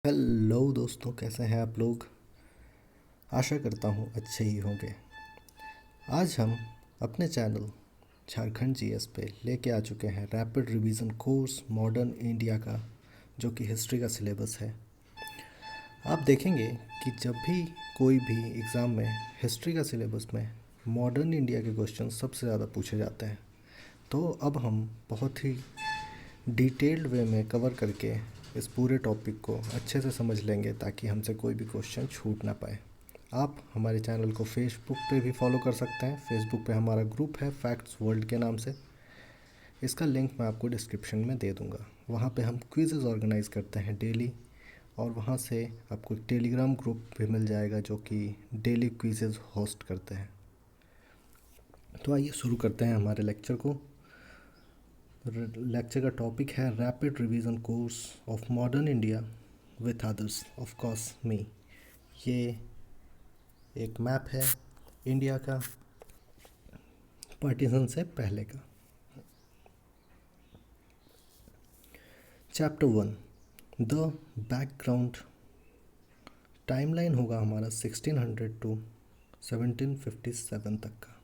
Hello दोस्तों, कैसे हैं आप लोग। आशा करता हूँ अच्छे ही होंगे। आज हम अपने चैनल झारखंड जीएस पे लेके आ चुके हैं rapid revision course modern India का, जो कि हिस्ट्री का सिलेबस है। आप देखेंगे कि जब भी कोई भी एग्ज़ाम में हिस्ट्री का सिलेबस में मॉडर्न इंडिया के क्वेश्चन सबसे ज़्यादा पूछे जाते हैं। तो अब हम बहुत ही डिटेल्ड वे में कवर करके इस पूरे टॉपिक को अच्छे से समझ लेंगे, ताकि हमसे कोई भी क्वेश्चन छूट ना पाए। आप हमारे चैनल को फेसबुक पे भी फॉलो कर सकते हैं। फेसबुक पे हमारा ग्रुप है फैक्ट्स वर्ल्ड के नाम से। इसका लिंक मैं आपको डिस्क्रिप्शन में दे दूंगा। वहाँ पे हम क्विज़ेज़ ऑर्गेनाइज करते हैं डेली, और वहाँ से आपको एक टेलीग्राम ग्रुप भी मिल जाएगा जो कि डेली क्विज़ेज़ होस्ट करते हैं। तो आइए शुरू करते हैं हमारे लेक्चर को। लेक्चर का टॉपिक है rapid revision course of modern India with others, of course me. ये एक मैप है इंडिया का पार्टीशन से पहले का। Chapter 1, the background. टाइमलाइन होगा हमारा 1600 टू 1757 तक का।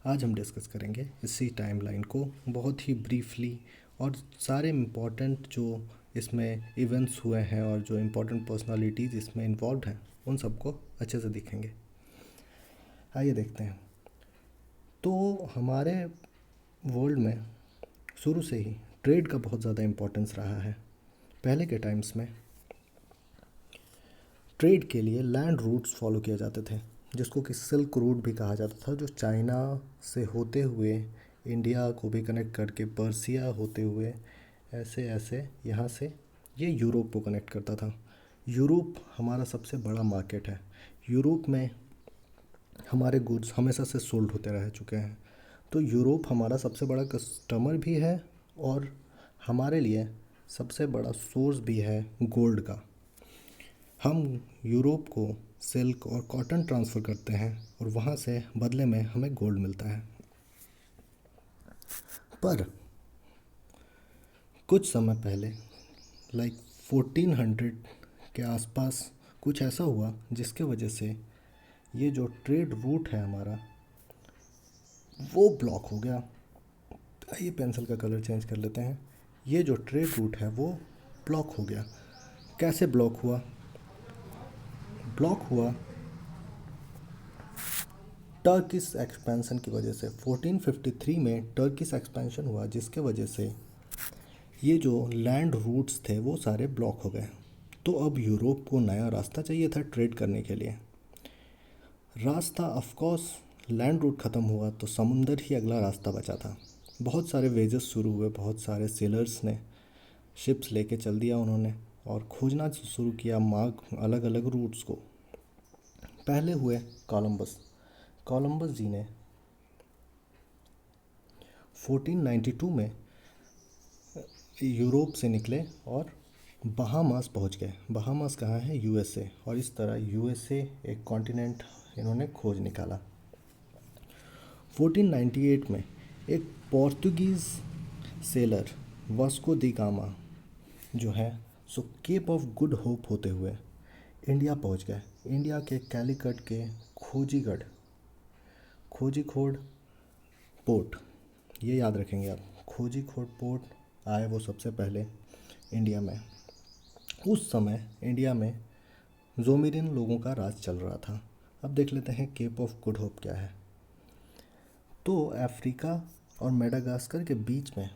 आज हम डिस्कस करेंगे इसी टाइमलाइन को बहुत ही ब्रीफली, और सारे इम्पोर्टेंट जो इसमें इवेंट्स हुए हैं और जो इम्पोर्टेंट पर्सनालिटीज़ इसमें इन्वॉल्व हैं उन सबको अच्छे से दिखेंगे। आइए देखते हैं। तो हमारे वर्ल्ड में शुरू से ही ट्रेड का बहुत ज़्यादा इम्पोर्टेंस रहा है। पहले के टाइम्स में ट्रेड के लिए लैंड रूट्स फॉलो किए जाते थे, जिसको कि सिल्क रूट भी कहा जाता था, जो चाइना से होते हुए इंडिया को भी कनेक्ट करके पर्सिया होते हुए ऐसे ऐसे यहाँ से ये यूरोप को कनेक्ट करता था। यूरोप हमारा सबसे बड़ा मार्केट है। यूरोप में हमारे गुड्स हमेशा से सोल्ड होते रह चुके हैं। तो यूरोप हमारा सबसे बड़ा कस्टमर भी है, और हमारे लिए सबसे बड़ा सोर्स भी है गोल्ड का। हम यूरोप को सिल्क और कॉटन ट्रांसफ़र करते हैं, और वहाँ से बदले में हमें गोल्ड मिलता है। पर कुछ समय पहले, लाइक 1400 के आसपास, कुछ ऐसा हुआ जिसके वजह से ये जो ट्रेड रूट है हमारा वो ब्लॉक हो गया। आइए पेंसिल का कलर चेंज कर लेते हैं। ये जो ट्रेड रूट है वो ब्लॉक हो गया। कैसे ब्लॉक हुआ? ब्लॉक हुआ टर्किश एक्सपेंशन की वजह से। 1453 में टर्किश एक्सपेंशन हुआ, जिसके वजह से ये जो लैंड रूट्स थे वो सारे ब्लॉक हो गए। तो अब यूरोप को नया रास्ता चाहिए था ट्रेड करने के लिए। रास्ता ऑफ कोर्स, लैंड रूट ख़त्म हुआ तो समुंदर ही अगला रास्ता बचा था। बहुत सारे वेजेस शुरू हुए, बहुत सारे सेलर्स ने शिप्स लेके चल दिया उन्होंने, और खोजना शुरू किया मार्ग अलग अलग रूट्स को। पहले हुए कोलंबस। कोलंबस जी ने 1492 में यूरोप से निकले और बहामास पहुंच गए। बहामास कहाँ है? यूएसए। और इस तरह यूएसए एक कॉन्टिनेंट इन्होंने खोज निकाला। 1498 में एक पोर्तुगीज़ सेलर वास्को दी गामा जो है सो केप ऑफ गुड होप होते हुए इंडिया पहुंच गए। इंडिया के कैलीकट के खोजीखोड़ पोर्ट, ये याद रखेंगे आप। खोजीखोड़ पोर्ट आए वो सबसे पहले इंडिया में। उस समय इंडिया में जोमिरिन लोगों का राज चल रहा था। अब देख लेते हैं केप ऑफ गुड होप क्या है। तो अफ्रीका और मेडागास्कर के बीच में,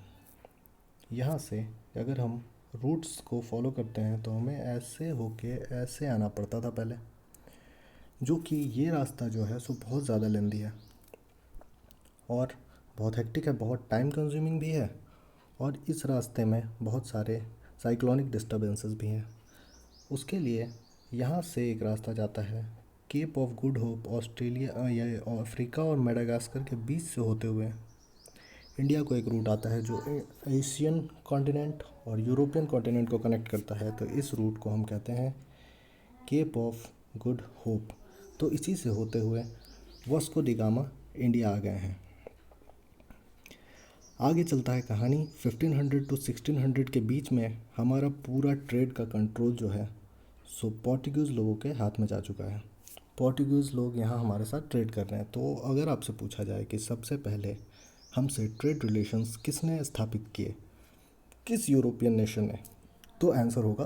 यहाँ से अगर हम रूट्स को फॉलो करते हैं तो हमें ऐसे होके ऐसे आना पड़ता था पहले, जो कि ये रास्ता जो है सो बहुत ज़्यादा लेंदी है और बहुत हेक्टिक है, बहुत टाइम कंज्यूमिंग भी है, और इस रास्ते में बहुत सारे साइक्लोनिक डिस्टर्बेंसेस भी हैं। उसके लिए यहाँ से एक रास्ता जाता है Cape of Good Hope, Australia या अफ्रीका और मेडागास्कर के बीच से होते हुए इंडिया को एक रूट आता है जो एशियन कॉन्टिनेंट और यूरोपियन कॉन्टिनेंट को कनेक्ट करता है। तो इस रूट को हम कहते हैं केप ऑफ गुड होप। तो इसी से होते हुए वास्को डी गामा इंडिया आ गए हैं। आगे चलता है कहानी। 1500 टू 1600 के बीच में हमारा पूरा ट्रेड का कंट्रोल जो है सो पोर्टुगीज़ लोगों के हाथ में जा चुका है। पोर्टुगीज़ लोग यहाँ हमारे साथ ट्रेड कर रहे हैं। तो अगर आपसे पूछा जाए कि सबसे पहले हमसे ट्रेड रिलेशंस किसने स्थापित किए, किस यूरोपियन नेशन ने, तो आंसर होगा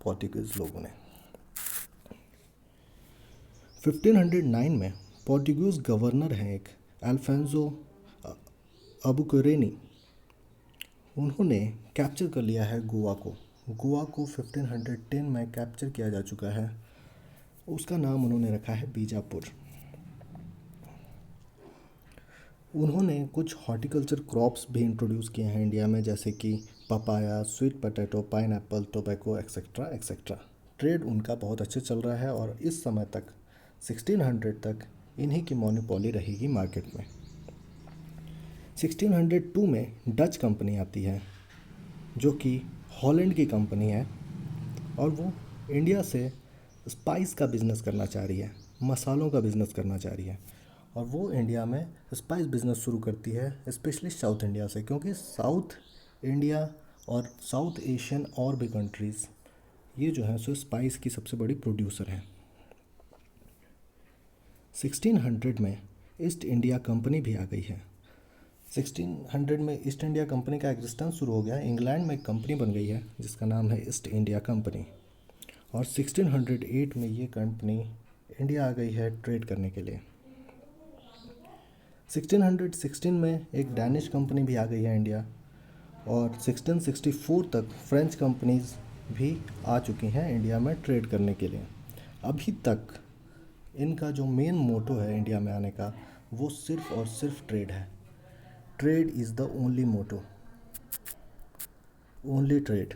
पोर्टुगीज़ लोगों ने। 1509 में पोर्टुगीज़ गवर्नर हैं एक अल्फांसो अबुकरेनी, उन्होंने कैप्चर कर लिया है गोवा को। गोवा को 1510 में कैप्चर किया जा चुका है। उसका नाम उन्होंने रखा है बीजापुर। उन्होंने कुछ हॉर्टिकल्चर क्रॉप्स भी इंट्रोड्यूस किए हैं इंडिया में, जैसे कि papaya, sweet potato, pineapple, tobacco etcetera etcetera. Trade उनका बहुत अच्छे चल रहा है और इस समय तक 1600 तक इन्हीं की मोनोपोली रहेगी मार्केट में। 1602 में डच कंपनी आती है जो कि हॉलैंड की कंपनी है और वो इंडिया से स्पाइस का बिज़नेस करना चाह रही है, मसालों का बिज़नेस करना चाह रही है। और वो इंडिया में स्पाइस बिज़नेस शुरू करती है, स्पेशली साउथ इंडिया से, क्योंकि साउथ इंडिया और साउथ एशियन और भी कंट्रीज़ ये जो है सो स्पाइस की सबसे बड़ी प्रोड्यूसर हैं। 1600 में ईस्ट इंडिया कंपनी भी आ गई है। 1600 में ईस्ट इंडिया कंपनी का एग्जिस्टेंस शुरू हो गया। इंग्लैंड में एक कंपनी बन गई है जिसका नाम है ईस्ट इंडिया कंपनी, और 1608 में ये कंपनी इंडिया आ गई है ट्रेड करने के लिए। 1616 में एक डैनिश कंपनी भी आ गई है इंडिया, और 1664 तक फ्रेंच कंपनीज भी आ चुकी हैं इंडिया में ट्रेड करने के लिए। अभी तक इनका जो मेन मोटो है इंडिया में आने का, वो सिर्फ और सिर्फ ट्रेड है। Trade is the only motto, only trade.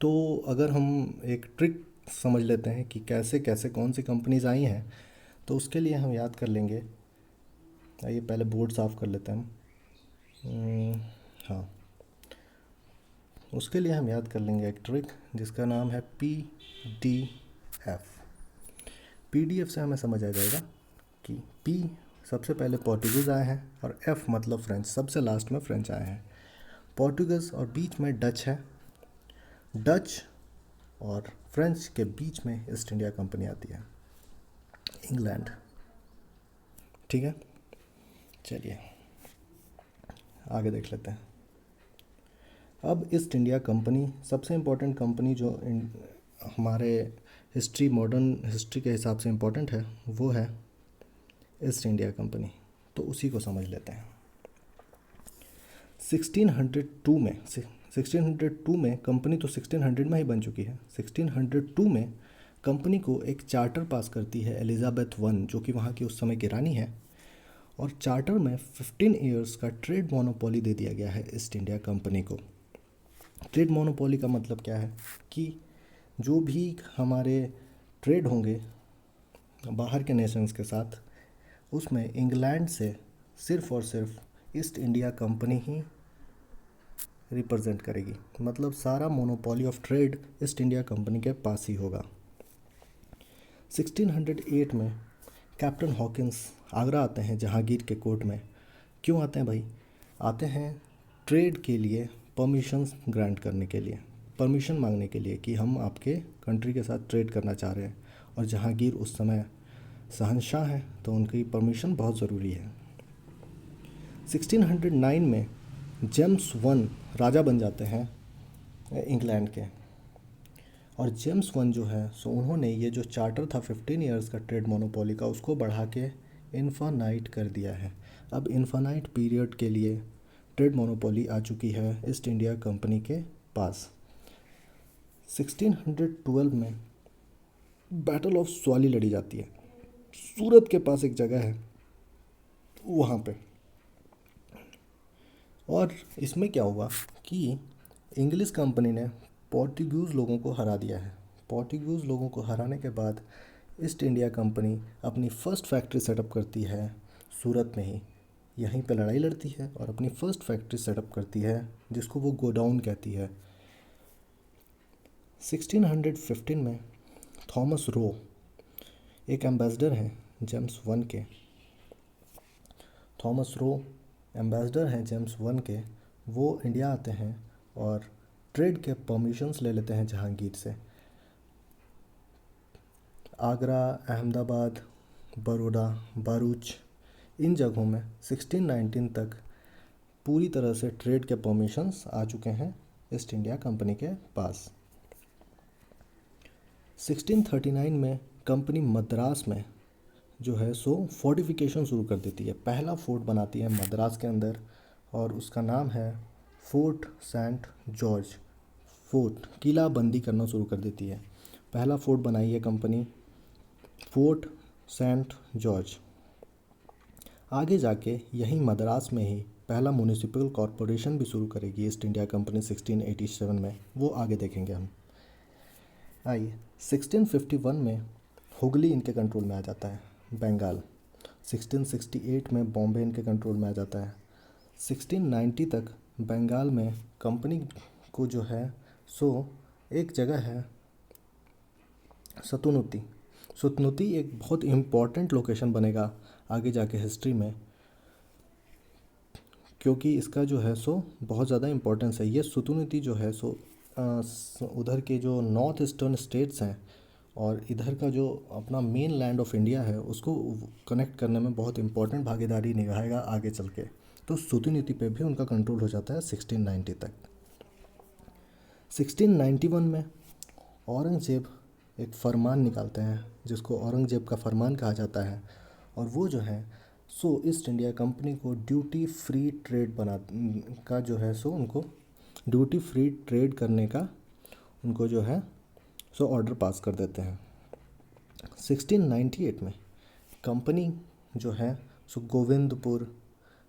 तो अगर हम एक ट्रिक समझ लेते हैं कि कैसे कैसे कौन सी कंपनीज आई हैं, तो उसके लिए हम याद कर लेंगे। आइए पहले बोर्ड साफ़ कर लेते हैं हम। हाँ, उसके लिए हम याद कर लेंगे एक ट्रिक जिसका नाम है PDF। PDF से हमें समझ आ जाएगा कि P सबसे पहले पोर्टुगीज़ आए हैं और F मतलब फ्रेंच, सबसे लास्ट में फ्रेंच आए हैं। पोर्टुगीज़ और बीच में डच है, डच और फ्रेंच के बीच में ईस्ट इंडिया कंपनी आती है, इंग्लैंड। ठीक है, चलिए आगे देख लेते हैं। अब ईस्ट इंडिया कंपनी सबसे इम्पोर्टेंट कंपनी जो हमारे हिस्ट्री, मॉडर्न हिस्ट्री के हिसाब से इम्पोर्टेंट है, वो है ईस्ट इंडिया कंपनी। तो उसी को समझ लेते हैं। 1602 में कंपनी तो 1600 में ही बन चुकी है। 1602 में कंपनी को एक चार्टर पास करती है एलिजाबेथ वन, जो कि वहाँ की उस समय की रानी है, और चार्टर में 15 ईयर्स का ट्रेड मोनोपोली दे दिया गया है ईस्ट इंडिया कंपनी को। ट्रेड मोनोपोली का मतलब क्या है कि जो भी हमारे ट्रेड होंगे बाहर के नेशंस के साथ, उसमें इंग्लैंड से सिर्फ़ और सिर्फ ईस्ट इंडिया कंपनी ही रिप्रेजेंट करेगी। मतलब सारा monopoly of trade east India company के पास ही होगा। 1608 में कैप्टन हॉकिंस आगरा आते हैं जहांगीर के कोर्ट में। क्यों आते हैं भाई? आते हैं ट्रेड के लिए, परमिशंस ग्रांट करने के लिए, परमिशन मांगने के लिए कि हम आपके कंट्री के साथ ट्रेड करना चाह रहे हैं। और जहांगीर उस समय शहंशाह हैं, तो उनकी परमिशन बहुत ज़रूरी है। 1609 में जेम्स वन राजा बन जाते हैं इंग्लैंड के, और जेम्स वन जो है सो उन्होंने ये जो चार्टर था 15 ईयर्स का ट्रेड मोनोपोली का, उसको बढ़ा के इन्फानाइट कर दिया है। अब इन्फानाइट पीरियड के लिए ट्रेड मोनोपोली आ चुकी है ईस्ट इंडिया कंपनी के पास। 1612 में बैटल ऑफ स्वाली लड़ी जाती है। सूरत के पास एक जगह है वहाँ पे। और इसमें क्या हुआ कि इंग्लिश कंपनी ने पोर्टुगीज़ लोगों को हरा दिया है। पोर्टुगीज़ लोगों को हराने के बाद ईस्ट इंडिया कंपनी अपनी फ़र्स्ट फैक्ट्री सेटअप करती है सूरत में ही, यहीं पे लड़ाई लड़ती है और अपनी फ़र्स्ट फैक्ट्री सेटअप करती है जिसको वो गोडाउन कहती है। 1615 में थॉमस रो एक एम्बेसडर हैं जेम्स वन के। थॉमस रो एम्बेसडर हैं जेम्स वन के। वो इंडिया आते हैं और ट्रेड के परमिशंस ले लेते हैं जहांगीर से। आगरा, अहमदाबाद, बड़ौदा, भरूच, इन जगहों में 1619 तक पूरी तरह से ट्रेड के परमिशंस आ चुके हैं ईस्ट इंडिया कंपनी के पास। 1639 में कंपनी मद्रास में जो है सो फोर्टिफिकेशन शुरू कर देती है। पहला फोर्ट बनाती है मद्रास के अंदर और उसका नाम है फोर्ट सेंट जॉर्ज। फोर्ट किला बंदी करना शुरू कर देती है। पहला फोर्ट बनाई है कंपनी फोर्ट सेंट जॉर्ज। आगे जाके यहीं मद्रास में ही पहला म्यूनिसिपल कॉरपोरेशन भी शुरू करेगी ईस्ट इंडिया कंपनी 1687 में, वो आगे देखेंगे हम। आइए 1651 में हुगली इनके कंट्रोल में आ जाता है, बंगाल। 1668 में बॉम्बे इनके कंट्रोल में आ जाता है। 1690 तक बंगाल में कंपनी को जो है सो एक जगह है सतुनुती। सतुनुती एक बहुत इम्पॉर्टेंट लोकेशन बनेगा आगे जाके हिस्ट्री में, क्योंकि इसका जो है सो बहुत ज़्यादा इम्पोर्टेंस है। ये सतुनुती जो है सो उधर के जो नॉर्थ ईस्टर्न स्टेट्स हैं और इधर का जो अपना मेन लैंड ऑफ इंडिया है उसको कनेक्ट करने में बहुत इम्पोर्टेंट भागीदारी निभाएगा आगे चल के। तो सतुनुती पे भी उनका कंट्रोल हो जाता है 1690 तक। 1691 में औरंगजेब एक फरमान निकालते हैं जिसको औरंगजेब का फरमान कहा जाता है, और वो जो है सो ईस्ट इंडिया कंपनी को ड्यूटी फ्री ट्रेड का जो है सो उनको ड्यूटी फ्री ट्रेड करने का उनको जो है सो ऑर्डर पास कर देते हैं। 1698 में कंपनी जो है सो गोविंदपुर,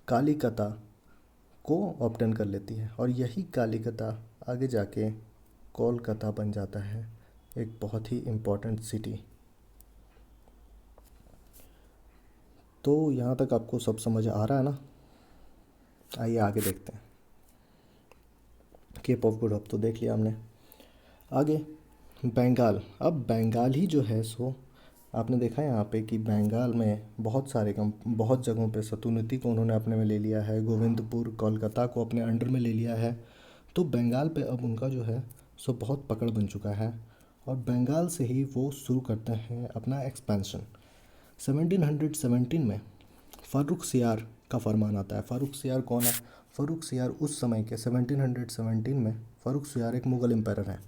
कालीकता को ऑब्टेन कर लेती है और यही कालीकता आगे जाके कोलकाता बन जाता है, एक बहुत ही इम्पोर्टेंट सिटी। तो यहाँ तक आपको सब समझ आ रहा है ना? आइए आगे देखते हैं। केप ऑफ गुड होप तो देख लिया हमने। आगे बंगाल। अब बंगाल ही जो है सो आपने देखा है यहाँ पे कि बंगाल में बहुत जगहों पे सतुनुती को उन्होंने अपने में ले लिया है, गोविंदपुर, कोलकाता को अपने अंडर में ले लिया है। तो बंगाल पे अब उनका जो है सो बहुत पकड़ बन चुका है और बंगाल से ही वो शुरू करते हैं अपना एक्सपेंशन। 1717 में फ़ारुख सियार का फरमान आता है। फ़ारुख सियार कौन है? फ़ारुख सियार उस समय के 1717 में फ़ारुख सियार एक मुग़ल एम्पायर हैं।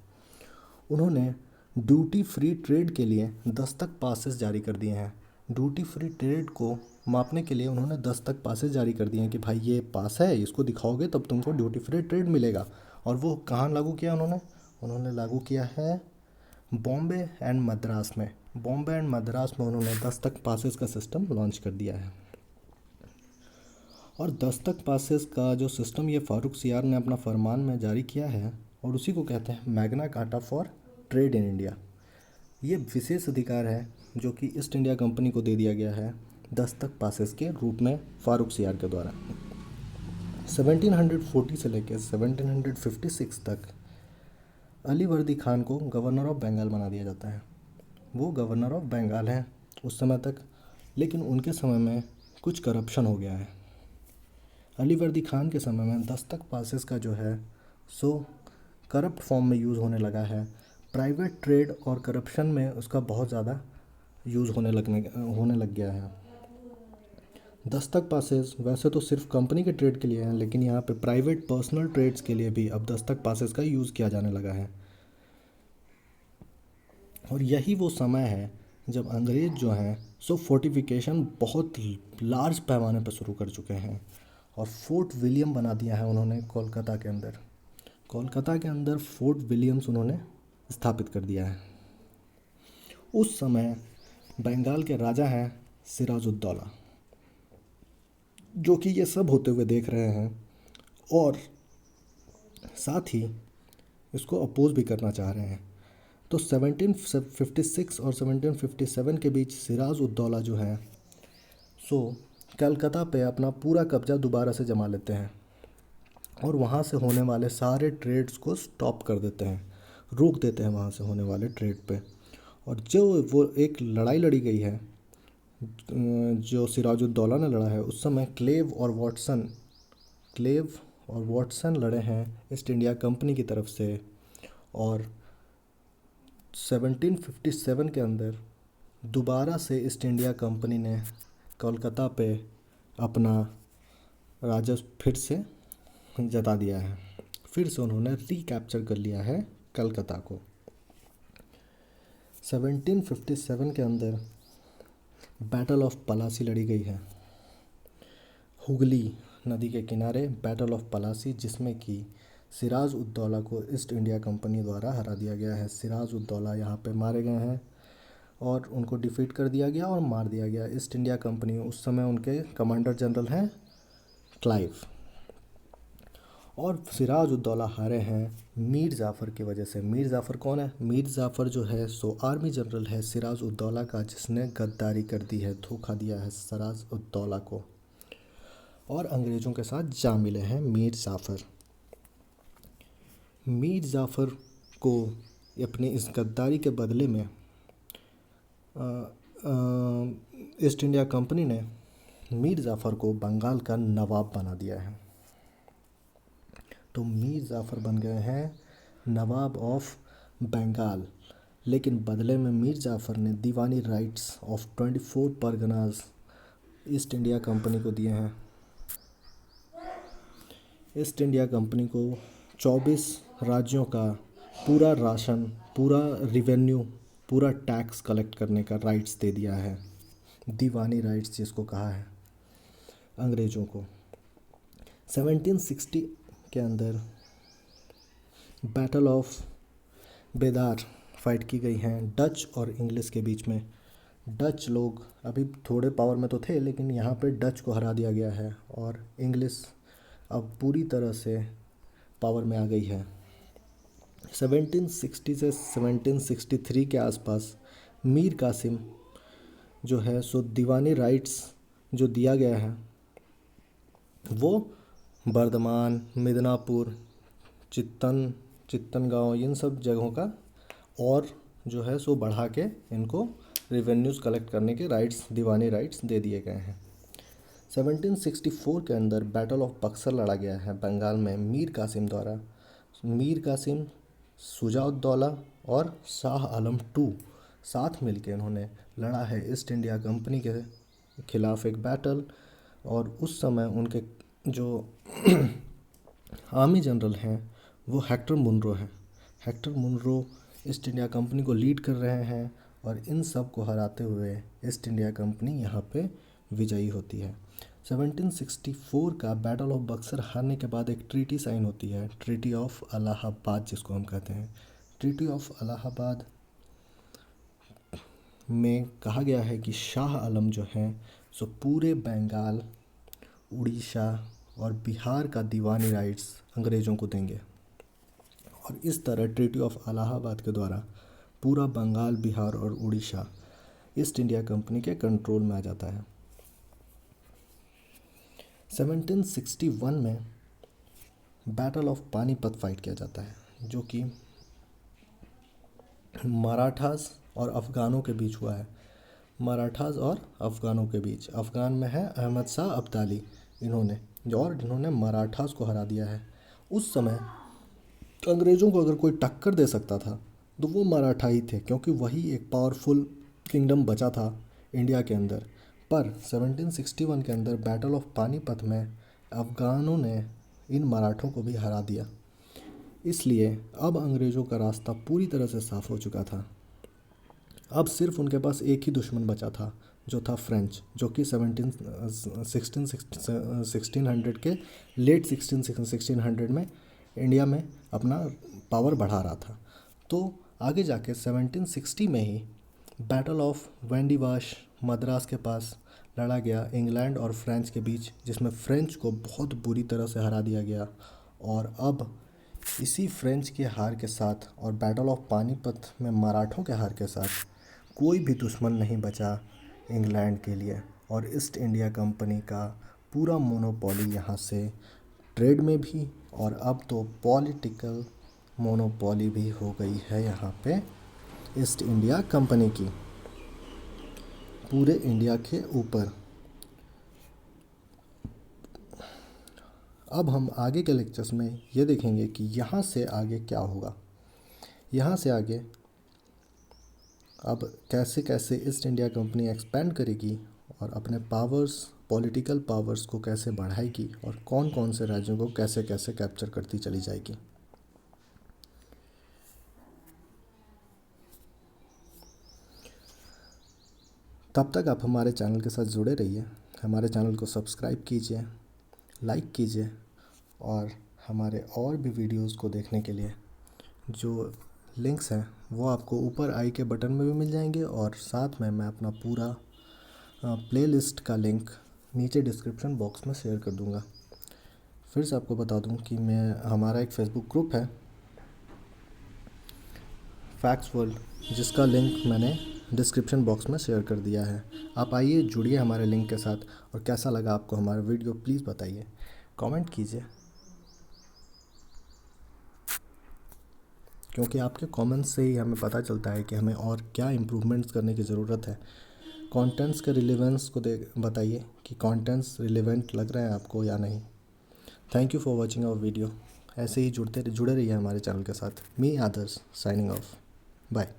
उन्होंने ड्यूटी फ्री ट्रेड के लिए दस्तक पासेस जारी कर दिए हैं। ड्यूटी फ्री ट्रेड को मापने के लिए उन्होंने दस्तक पासेस जारी कर दिए हैं कि भाई ये पास है, इसको दिखाओगे तब तुमको ड्यूटी फ्री ट्रेड मिलेगा। और वो कहाँ लागू किया उन्होंने लागू किया है बॉम्बे एंड मद्रास में। बॉम्बे एंड मद्रास में उन्होंने दस्तक पासेस का सिस्टम लॉन्च कर दिया है। और दस्तक पासेस का जो सिस्टम ये फ़ारुख सियार ने अपना फरमान में जारी किया है और उसी को कहते हैं Magna carta for trade in India. ये विशेष अधिकार है जो कि ईस्ट इंडिया कंपनी को दे दिया गया है दस्तक पासेस के रूप में फ़ारुख सियार के द्वारा। 1740 से लेकर 1756 तक अली वर्दी खान को गवर्नर ऑफ बंगाल बना दिया जाता है। वो गवर्नर ऑफ बंगाल हैं उस समय तक, लेकिन उनके समय में कुछ करप्शन हो गया है। अली वर्दी खान के समय में दस्तक पासेस का जो है सो करप्ट फॉर्म में यूज़ होने लगा है। प्राइवेट ट्रेड और करप्शन में उसका बहुत ज़्यादा यूज़ होने लग गया है। दस्तक पासेस वैसे तो सिर्फ कंपनी के ट्रेड के लिए हैं, लेकिन यहाँ पे प्राइवेट पर्सनल ट्रेड्स के लिए भी अब दस्तक पासेस का यूज़ किया जाने लगा है। और यही वो समय है जब अंग्रेज़ जो हैं सो फोर्टिफिकेशन बहुत लार्ज पैमाने पर शुरू कर चुके हैं और फोर्ट विलियम बना दिया है उन्होंने कोलकाता के अंदर। कोलकाता के अंदर फोर्ट विलियम्स उन्होंने स्थापित कर दिया है। उस समय बंगाल के राजा हैं सिराजुद्दौला, जो कि ये सब होते हुए देख रहे हैं और साथ ही इसको अपोज भी करना चाह रहे हैं। तो 1756 और 1757 के बीच सिराजुद्दौला जो है सो कलकत्ता पे अपना पूरा कब्जा दोबारा से जमा लेते हैं और वहाँ से होने वाले सारे ट्रेड्स को स्टॉप कर देते हैं, रोक देते हैं वहाँ से होने वाले ट्रेड पे। और जो वो एक लड़ाई लड़ी गई है जो सिराजुद्दौला ने लड़ा है, उस समय क्लेव और वॉटसन लड़े हैं ईस्ट इंडिया कंपनी की तरफ से। और 1757 के अंदर दोबारा से ईस्ट इंडिया कंपनी ने कोलकाता पे अपना राजस्व फिर से जता दिया है। फिर से उन्होंने रिकैप्चर कर लिया है कलकत्ता को। 1757 के अंदर बैटल ऑफ पलासी लड़ी गई है, हुगली नदी के किनारे बैटल ऑफ पलासी, जिसमें कि सिराज उद दौला को ईस्ट इंडिया कंपनी द्वारा हरा दिया गया है। सिराज उद दौला यहाँ पे मारे गए हैं और उनको डिफीट कर दिया गया और मार दिया गया। ईस्ट इंडिया कंपनी उस समय उनके कमांडर जनरल हैं क्लाइव, और सिराज उद दौला हारे हैं मीर जाफ़र की वजह से। मीर जाफ़र कौन है? मीर जाफ़र जो है सो आर्मी जनरल है सिराज उद दौला का, जिसने गद्दारी कर दी है, धोखा दिया है सिराज उद दौला को, और अंग्रेज़ों के साथ जा मिले हैं मीर जाफ़र। मीर जाफ़र को अपनी इस गद्दारी के बदले में ईस्ट इंडिया कंपनी ने मीर जाफ़र को बंगाल का नवाब बना दिया है। तो मीर जाफ़र बन गए हैं नवाब ऑफ बंगाल, लेकिन बदले में मीर जाफ़र ने Diwani rights of 24 Parganas East India Company को दिए हैं। ईस्ट इंडिया कंपनी को 24 राज्यों का पूरा राशन, पूरा रिवेन्यू, पूरा टैक्स कलेक्ट करने का राइट्स दे दिया है, दीवानी राइट्स जिसको कहा है अंग्रेज़ों को। 1760 के अंदर बैटल ऑफ बेदार फाइट की गई हैं डच और इंग्लिश के बीच में। डच लोग अभी थोड़े पावर में तो थे, लेकिन यहाँ पे डच को हरा दिया गया है और इंग्लिश अब पूरी तरह से पावर में आ गई है। 1760 से 1763 के आसपास मीर कासिम जो है सो दीवानी राइट्स जो दिया गया है वो बर्धमान, मिदनापुर, चित्तनगांव, इन सब जगहों का और जो है सो बढ़ा के इनको रिवेन्यूज़ कलेक्ट करने के राइट्स, दीवानी राइट्स दे दिए गए हैं। 1764 के अंदर बैटल ऑफ बक्सर लड़ा गया है बंगाल में मीर कासिम द्वारा। मीर कासिम, शुजा-उद-दौला और शाह आलम II साथ मिलकर इन्होंने लड़ा है ईस्ट इंडिया कंपनी के खिलाफ एक बैटल, और उस समय उनके जो आर्मी जनरल हैं वो हेक्टर मुनरो हैं। Hector Munro East India Company को लीड कर रहे हैं और इन सब को हराते हुए ईस्ट इंडिया कंपनी यहाँ पे विजयी होती है। 1764 का बैटल ऑफ बक्सर हारने के बाद एक ट्रीटी साइन होती है, ट्रीटी ऑफ इलाहाबाद जिसको हम कहते हैं। ट्रीटी ऑफ इलाहाबाद में कहा गया है कि शाह आलम जो हैं सो पूरे बंगाल, उड़ीसा और बिहार का दीवानी राइट्स अंग्रेज़ों को देंगे, और इस तरह ट्रीटी ऑफ इलाहाबाद के द्वारा पूरा बंगाल, बिहार और उड़ीसा ईस्ट इंडिया कंपनी के कंट्रोल में आ जाता है। 1761 में बैटल ऑफ पानीपत फाइट किया जाता है, जो कि मराठास और अफ़गानों के बीच हुआ है। मराठास और अफ़गानों के बीच, अफ़गान में है अहमद शाह अब्दाली, जिन्होंने मराठास को हरा दिया है। उस समय अंग्रेज़ों को अगर कोई टक्कर दे सकता था तो वो मराठा ही थे, क्योंकि वही एक पावरफुल किंगडम बचा था इंडिया के अंदर। पर 1761 के अंदर बैटल ऑफ पानीपत में अफ़गानों ने इन मराठों को भी हरा दिया। इसलिए अब अंग्रेज़ों का रास्ता पूरी तरह से साफ़ हो चुका था। अब सिर्फ उनके पास एक ही दुश्मन बचा था, जो था फ्रेंच, जो कि 1600 के लेट 1600 में इंडिया में अपना पावर बढ़ा रहा था। तो आगे जाके 1760 में ही बैटल ऑफ वैंडीवाश मद्रास के पास लड़ा गया इंग्लैंड और फ्रांस के बीच, जिसमें फ्रेंच को बहुत बुरी तरह से हरा दिया गया। और अब इसी फ्रेंच के हार के साथ और बैटल ऑफ पानीपत में मराठों के हार के साथ कोई भी दुश्मन नहीं बचा इंग्लैंड के लिए, और ईस्ट इंडिया कंपनी का पूरा मोनोपोली यहाँ से ट्रेड में भी और अब तो पॉलिटिकल मोनोपोली भी हो गई है यहाँ पे ईस्ट इंडिया कंपनी की पूरे इंडिया के ऊपर। अब हम आगे के लेक्चर्स में ये देखेंगे कि यहाँ से आगे क्या होगा। यहाँ से आगे अब कैसे कैसे ईस्ट इंडिया कंपनी एक्सपेंड करेगी और अपने पावर्स, पॉलिटिकल पावर्स को कैसे बढ़ाएगी और कौन कौन से राज्यों को कैसे कैसे कैप्चर करती चली जाएगी। तब तक आप हमारे चैनल के साथ जुड़े रहिए, हमारे चैनल को सब्सक्राइब कीजिए, लाइक कीजिए और हमारे और भी वीडियोस को देखने के लिए जो लिंक्स हैं वो आपको ऊपर आई के बटन में भी मिल जाएंगे और साथ में मैं अपना पूरा प्लेलिस्ट का लिंक नीचे डिस्क्रिप्शन बॉक्स में शेयर कर दूंगा। फिर से आपको बता दूं कि हमारा एक फेसबुक ग्रुप है फैक्ट्स वर्ल्ड, जिसका लिंक मैंने डिस्क्रिप्शन बॉक्स में शेयर कर दिया है। आप आइए, जुड़िए हमारे लिंक के साथ और कैसा लगा आपको हमारा वीडियो प्लीज़ बताइए, कमेंट कीजिए, क्योंकि आपके कमेंट्स से ही हमें पता चलता है कि हमें और क्या इम्प्रूवमेंट्स करने की ज़रूरत है। कंटेंट्स के रिलेवेंस को बताइए कि कंटेंट्स रिलेवेंट लग रहे हैं आपको या नहीं। Thank you for watching our video. ऐसे ही जुड़े रहिए हमारे चैनल के साथ। Me Adarsh signing off. Bye.